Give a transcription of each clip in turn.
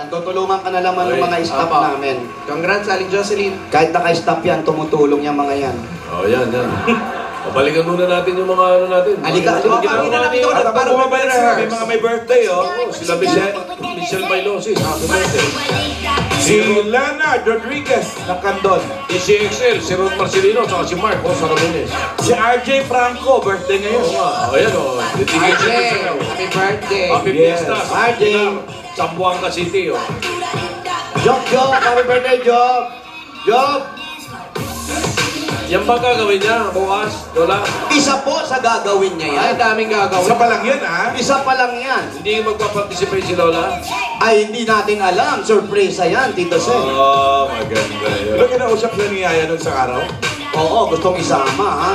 Yan, tutulungan ka na naman ng mga staff namin. Congrats, Aling Jocelyn. Kahit naka-staff yan, tumutulong yung mga yan. Oh, yan. Balikan muna natin yung mga ano natin. Halika. At para mabalik sila, may mga may birthday, oh. Sila Michelle Bailosis, happy birthday. Si Leonard Rodriguez ng Candon. Si XL, si Ron Marcelino, saka si Mark, sa Ramones. Si RJ Franco, birthday ngayon. Ayan, oh. RJ, happy birthday. Happy Fiesta. RJ. Zamboanga City, oh. Job, happy birthday, Job. Job. Yan ba gagawin niya? Bukas? Lola? Isa po sa gagawin niya yan. Ay, daming gagawin. Isa pa lang yan, ha? Isa pa lang yan. Hindi magpa-participate si Lola? Ay, hindi natin alam. Surpresa yan, Tito Sen. Oh, maganda yun. Ano kinausap siya ni Yaya nung sa araw? Oo, gustong isama, ha?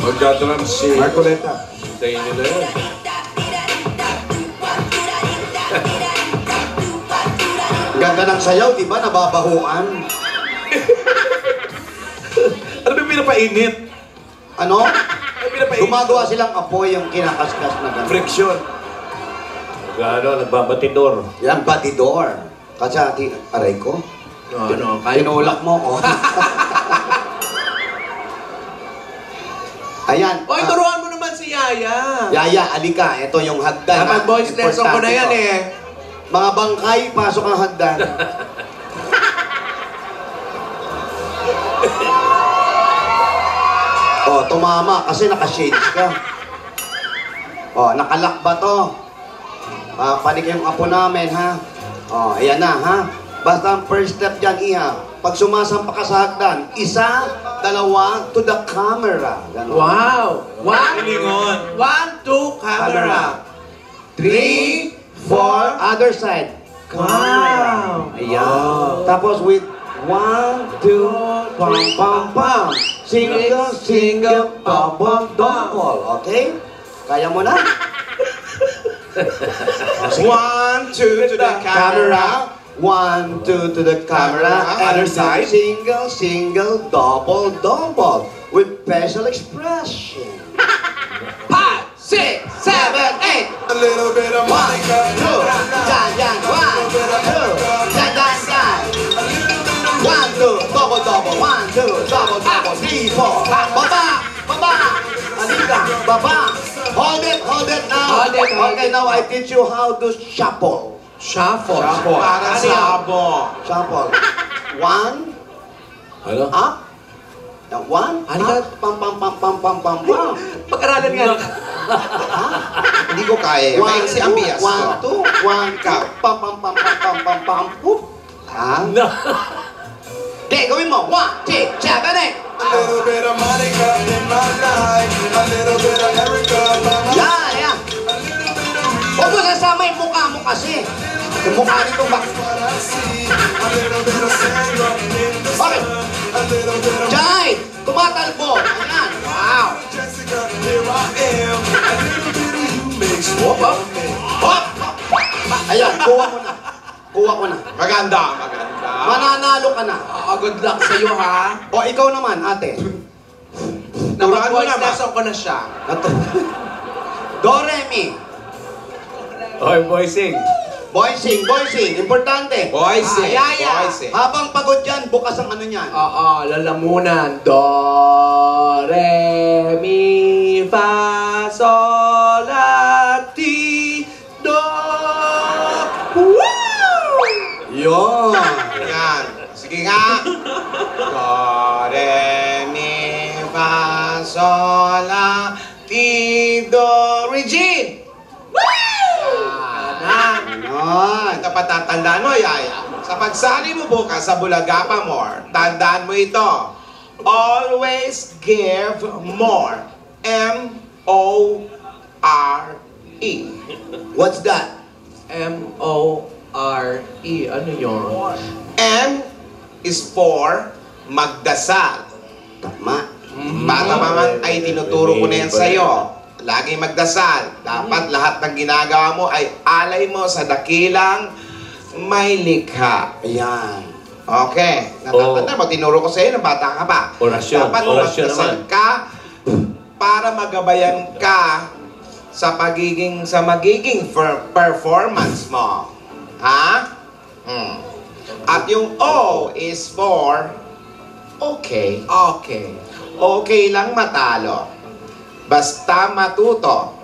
Magdadram si... Marcoleta. Tayo nila yun. Ganda ng sayaw, di ba? Nababahuan. Ano ba pinapainit? Ano? Ano pinapainit? Gumagawa silang apoy yung kinakaskas na gano'n. Friction. Nagbabatidor. Yan, batidor. Kasi aray ko. Tinulak mo, oh. Ayan. Oy, turuan mo naman si Yaya. Yaya, alika. Ito yung hagdan. Dapat voice lesson ko na yan eh. Mga bangkay, pasok ang hagdan. Oh, tumama kasi naka-shades ka. Oh, nakalak ba to? Panik yung apo namin, ha? Oh, ayan na, ha? Basta ang first step dyan, iha. Pag sumasampa ka sa hagdan, isa, dalawa, to the camera. Ganon. Wow! Pilingon. 1, 2, camera. 3, 4, other side. Wow! Ayan. Tapos with 1, 2, pam, pam, pam. Single, double. Okay? Kaya mo na? 1, 2 to the camera. 1, 2 to the camera. Other And side. Single, double. With facial expression. 5, 6, 7, 8. A little bit of 1, 2, Monica. yan. 1, 2, yan. 1, 2, double. 1, 2, double. 3, 4. Baba. Halika, baba. Hold it now. Hold it. Okay, now I teach you how to shuffle. Shuffle. Para sabo. Shuffle. 1, Ano? up. 1, up. Pam. Pag-aralan nga. Hindi ko kaya. May si Ambias. 1, 2, 1, pam. Whoop. Ha? No. Okay, gawin mo. 1, 2, 7, 8. A little bit of Monica in my life. A little bit of Erica by my side. Yan. Huwag mo sasama yung mukha mo kasi. Yung mukha nito ba? What I see. A little bit of Sandra in the Bakit? sun. A little bit of Jai! Tumatalbo! Ayan! Wow! Jessica, here I am. A little bit of you makes me Hop! Ayan, kuha ko na. Maganda. Mananalo ka na. Good luck sa'yo, ha? O, ikaw naman, ate. Napag-voice lesson ko na siya. Do, re, mi. Okay, boy, sing. Boy, sing. Importante. Voice it. Yaya. Voice it. Habang pagod yan, bukas ang ano niyan. Oo, lalamunan. Do, re, mi, fa, sol, la, ti, do. Woo! Yun. Yan. Sige nga. Do, re, mi, fa, sol, la, ti, do, Regine. Ganon. Ito pa tatandaan mo, Yaya. Sa pagsali mo bukas sa Bulagapa More, tandaan mo ito. Always give more. M-O-R-E. What's that? M-O-R-E. Ano yun? M is for magdasal. Tama. Bata pa man ay tinuturo ko na yan sa'yo. Lagi magdasal. Dapat lahat ng ginagawa mo ay alay mo sa dakilang may likha. Ayan. Okay. Natatanda mo, tinuro ko sa'yo ng bata ka pa. Orasyon. Dapat Orasyon magdasal naman. ka para magabayan ka sa magiging performance mo. Ha? Yung O is for okay. Okay. Okay lang matalo. Basta matuto.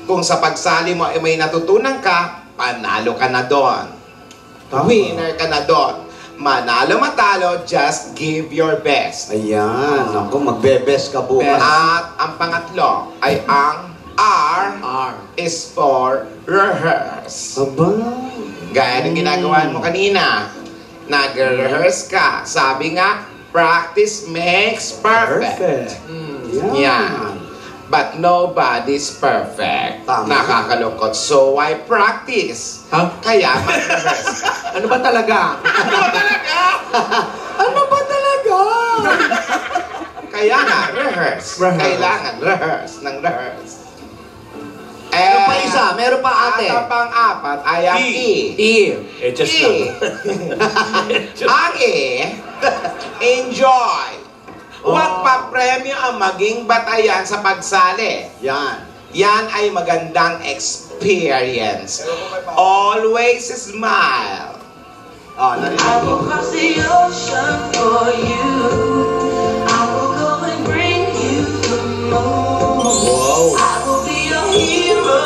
Kung sa pagsali mo ay may natutunan ka, panalo ka na doon. Winner ka na doon. Manalo matalo, just give your best. Ayan, ako, magbe-best ka bukas. At ang pangatlo ay ang R R. is for rehearse. Aba, Gaya ng ginagawa mo kanina. Nag-rehearse ka. Sabi nga, practice makes perfect. yan. Yeah. But nobody's perfect. Tama. Nakakalungkot. So why practice? Ha? Kaya mag-rehearse ka. Ano ba talaga? Ano ba talaga? Kaya nga, rehearse. Rehearse. Kailangan rehearse ng rehearse. Meron pa isa, meron pa ate. At ang pang-apat ay ang E. E. Just E. Ang E, enjoy. Huwag pa premyo ang maging batayan sa pagsali. Yan. Yan ay magandang experience. Always smile. Narinig I ko. will cross the ocean for you. I will go and bring you the moon. Wow. I will be your hero.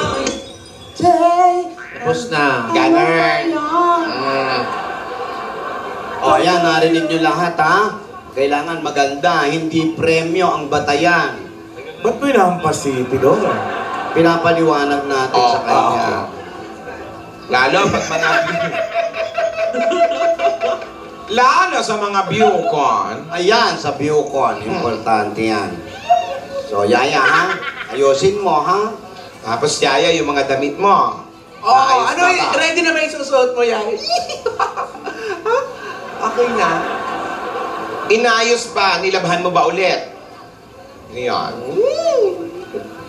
Tapos na. Ganun. Yan, narinig nyo lahat, ha? Kailangan maganda, hindi premyo ang batayan. Ba't mo inahampas si Tidora? Pinapaliwanag natin sa kanya. Lalo pag mga Lalo sa mga viewcon. Ayan, sa Viewcon, importante yan. So, Yaya, ha? Ayusin mo, ha? Tapos yaya yung mga damit mo. Oh, Ayos ano, na ba? ready na ba yung susuot mo yan? Okay na. Inayos pa, nilabhan mo ba ulit? Yan.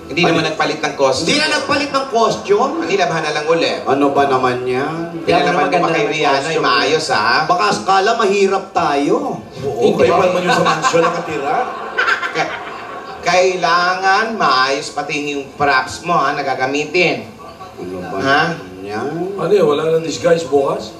Hindi naman nagpalit ng costume. Hindi na nagpalit ng costume. Nilabhan na lang ulit. Ano ba naman yan? Pinalaman ko pa kay Rihanna yung maayos, ha? Baka skala mahirap tayo. Oo, kayo pa naman yung sa mansion nakatira. Kailangan maayos pati yung props mo, ha, na gagamitin. Ano ba Ha? yan? Ano yun, wala nang disguise bukas?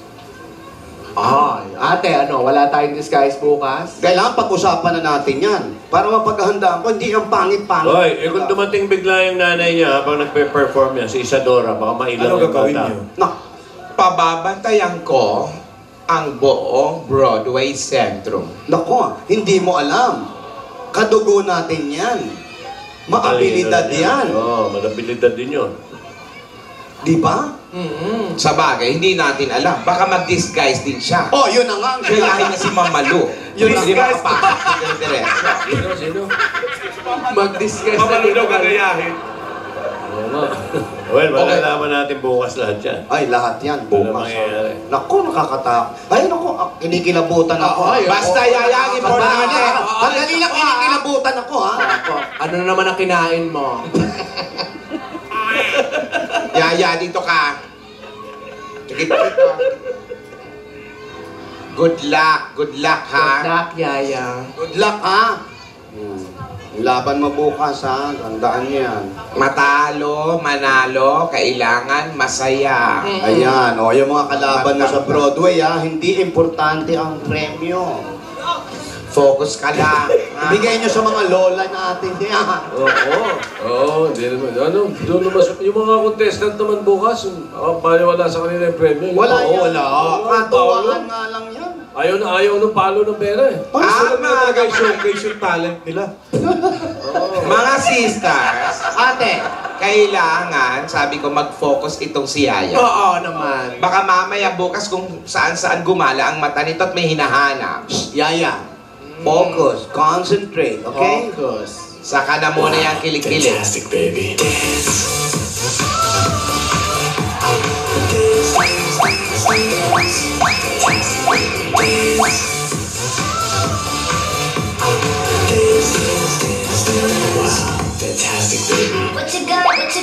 Ay, ate, ano, wala tayong disguise bukas? Kailangan pag-usapan na natin yan. Para mapaghandaan ko, hindi yung pangit-pangit. Hoy, kung dumating bigla yung nanay niya habang nagpe-perform yan, si Isadora, baka mailang Ano yung gagawin bata. niyo? Nak, Pababantayan ko ang buong Broadway Centrum. nako, hindi mo alam. Kadugo natin yan. Maabilidad yan. Oo, malabilidad din yun. Di ba? Sa bagay, hindi natin alam. Baka mag-disguise din siya. Oh, yun na nga. ang Gayahin na si Mama Lu. Yun Hindi ang- makapasok yung diretso. Sino? Mag-disguise na Mamalo daw dito. gagayahin. Oo nga. Well, Okay. malalaman natin bukas lahat yan. Ay, lahat yan. Ano Bukas. mangyayari? Naku, nakakatakot. Ay, naku, kinikilabutan ako. Ay, Basta yayangin mo Sandali natin. lang, sandali lang, kinikilabutan ako, ha? Ano na naman ang kinain mo? Yaya, dito ka. Sige, dito. Good luck. Good luck, ha? Good luck, Yaya. Good luck, ha? Laban mo bukas, ha? Tandaan niyo yan. Matalo, manalo, kailangan masaya. Ayan, o, yung mga kalaban mo sa Broadway, ha? Hindi importante ang premyo. Focus ka lang. ha? Ibigay niyo sa mga lola natin, ha? Oo, hindi naman. Ano, doon naman, yung mga contestant naman bukas, baliwala sa kanila yung premyo. Wala Oo, yan. wala. Katuwaan nga lang yan. Ayaw na ayaw ng palo ng pera eh. Gusto lang talaga yung showcase yung talent nila. Mga sisters, Ate, kailangan, sabi ko, mag-focus itong si Yaya. Oo naman. Baka mamaya bukas kung saan-saan gumala ang mata nito at may hinahanap. Yaya, focus, concentrate, okay? Focus. Saka na muna yung kilig-kilig. What you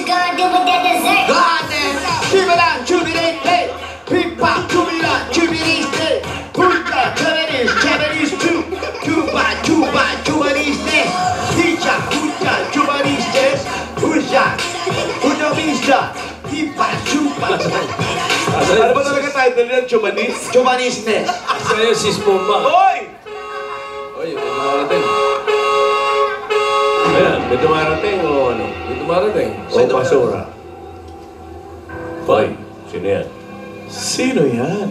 gonna do with that dessert? Goddamn! Jubilant, jubilate, hey! Pipa, jubilant, jubilate, hey! Punta, Japanese, two! Cuba, jubilate, Pizza, punta, jubilate, Pusha, Uno Vista, Pipa, Chupa! Ano ba talaga tayo title yan? Chumanis? Chumanisnes. Sa'yo, sis Pumba. Hoy! Oy, may dumarating. Ayan, may dumarating o ano? May dumarating. O May dumarating. basura. Hoy, sino yan? Sino yan?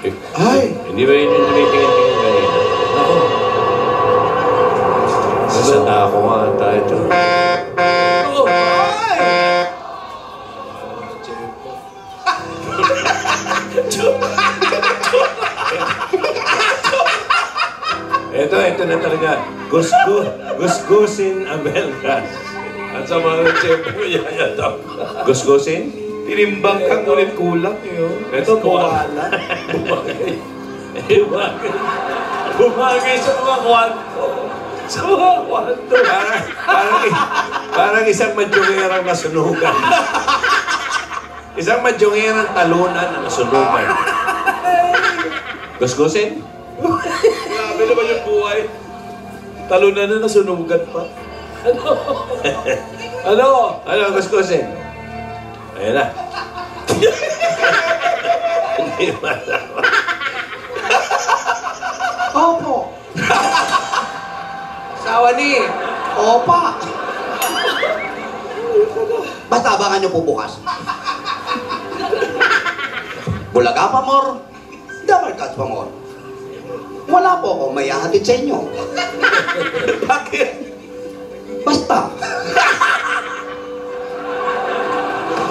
Eh, Ay! Hindi ba yun yung tinitingin-tingin kanina? Ako. Nasanda ako nga tayo ito. Oh, ay! Ito na talaga. Gusgusin Abelgas. At sa mga chef ko yayatap. Gusgusin? Tinimbang kang ulit kulang yun. Ito po. Wala. Bumagay sa mga kwanto. Sa mga kwanto. Parang isang madyongerang nasunugan. Isang madyongerang talunan na nasunugan. Gusgusin? Grabe naman yung buhay. Talunan na nasunugan pa. Ano? Ano, gusgusin? Ayan na. Hindi masama. Opo. Sawa ni! Opa. Basta abangan nyo po bukas. Bulaga pa, Mor. Dabarkats pa, Mor. Wala po ako may hahatid sa inyo. Bakit? Basta.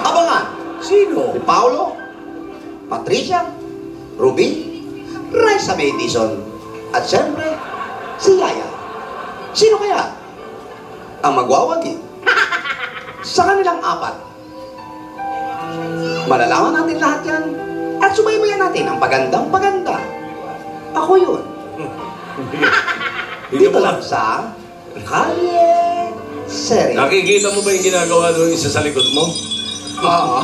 Abangan. Sino? Si Paolo, Patricia, Ruby, Raisa Edison, at siyempre, si Yaya. Sino kaya ang magwawagi sa kanilang apat? Malalaman natin lahat yan at subaybayan natin ang pagandang-paganda. Ako yun. Dito lang sa Kalye Serie. Nakikita mo ba yung ginagawa doon isa sa likod mo? Oo.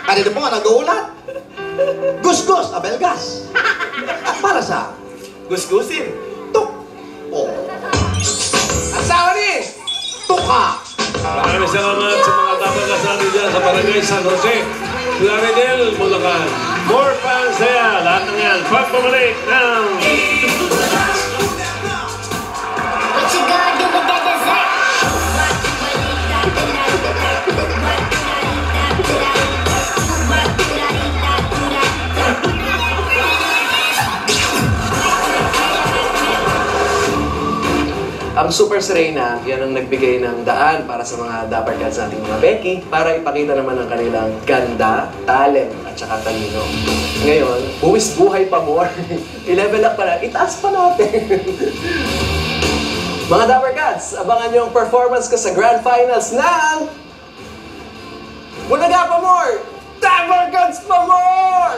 At ito po nga nag-uulat. Gusgus Abelgas. Para sa Gusgusin. Tuk. O. Asawa ni! Tuka. Maraming salamat sa mga tabagas natin dyan sa Barangay San Jose. Claridel, Bulacan. More fans saya. Lahat ng yan. Pagpabalik ng... What you gonna do with that dessert? Ang Super Serena, yan ang nagbigay ng daan para sa mga Dapper Cats nating mga Becky para ipakita naman ang kanilang ganda, talent, at saka talino. Ngayon, buwis buhay pa more. I-level up pa na, itaas pa natin. Mga Dapper Cats, abangan nyo ang performance ko sa Grand Finals ng Bulaga pa more! Dapper Cats pa more!